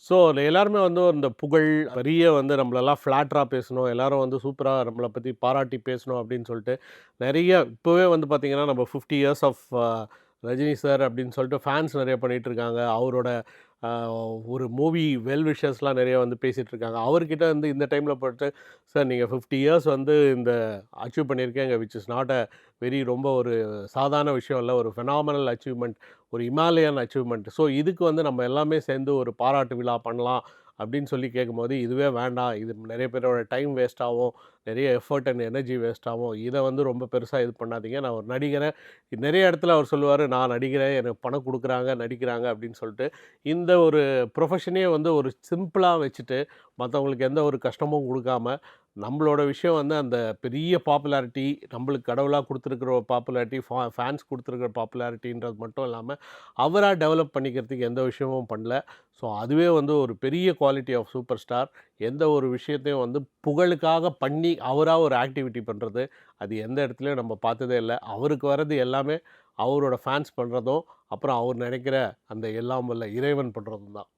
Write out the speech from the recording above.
So எல்லாருமே வந்து இந்த புகழ், பெரிய வந்து நம்மளெல்லாம் ஃப்ளாட்டரா பேசணும், எல்லாரும் வந்து சூப்பரா நம்மள பத்தி பாராட்டி பேசணும் அப்படின்னு சொல்லிட்டு, நெறைய இப்பவே வந்து பார்த்தீங்கன்னா, நம்ம 50 இயர்ஸ் ஆஃப் ரஜினி சார் அப்படின்னு சொல்லிட்டு ஃபேன்ஸ் நெறைய பண்ணிட்டுருக்காங்க. அவரோட அ ஒரு மூவி வெல் விஷர்ஸ்லாம் நெறைய வந்து பேசிட்டுருக்காங்க. அவர்கிட்ட வந்து இந்த டைம்ல போயிட்டு, "சார் நீங்க 50 இயர்ஸ் வந்து இந்த அச்சீவ் பண்ணியிருக்கீங்க. விச் இஸ் நாட் ரொம்ப ஒரு சாதாரண விஷயம் இல்ல. ஒரு ஃபெனாமினல் அச்சீவ்மென்ட். ஒரு இமாலயன் அச்சீவ்மெண்ட். ஸோ இதுக்கு வந்து நம்ம எல்லாமே சேர்ந்து ஒரு பாராட்டு விழா பண்ணலாம்." அப்படின்னு சொல்லி கேட்கும்போது, இதுவே வேண்டாம். இது நெறைய பேரோட டைம் வேஸ்ட் ஆவும். நெறைய எஃபோர்ட் அண்ட் எனர்ஜி வேஸ்ட் ஆவும். இத வந்து ரொம்ப பெருசா இது பண்ணாதீங்க. நான் ஒரு நடிகரேன். நெறைய இடத்துல அவர் சொல்லுவாரு, "நான் நடிக்கிறேன். எனக்கு பணம் குடுக்குறாங்க, நடிக்கிறாங்க." அப்படின்னு சொல்லிட்டு. இந்த ஒரு ப்ரொஃபஷனே வந்து ஒரு சிம்பிளா வச்சுட்டு, மத்தவங்களுக்கு எந்த ஒரு கஷ்டமும் குடுக்காம, நம்மளோட விஷயம் வந்து அந்த பெரிய பாப்புலாரிட்டி, நம்மளுக்கு கடவுளா குடுத்துருக்கிற ஒரு பாப்புலாரிட்டி, ஃபேன்ஸ் குடுத்துருக்கிற பாப்புலாரிட்டின்றது மட்டும் இல்லாம, அவரா டெவலப் பண்ணிக்கிறதுக்கு எந்த விஷயமும் பண்ணல. ஸோ அதுவே வந்து ஒரு பெரிய குவாலிட்டி ஆஃப் சூப்பர் ஸ்டார். எந்த ஒரு விஷயத்தையும் வந்து புகழுக்காக பண்ணி, அவரா ஒரு ஆக்டிவிட்டி பண்றது, அது எந்த இடத்துலயும் நம்ம பார்த்ததே இல்ல. அவருக்கு வர்றது எல்லாமே அவரோட ஃபேன்ஸ் பண்றதும், அப்புறம் அவர் நினைக்கிற அந்த எல்லாம் வல்ல இறைவன் பண்றதும் தான்.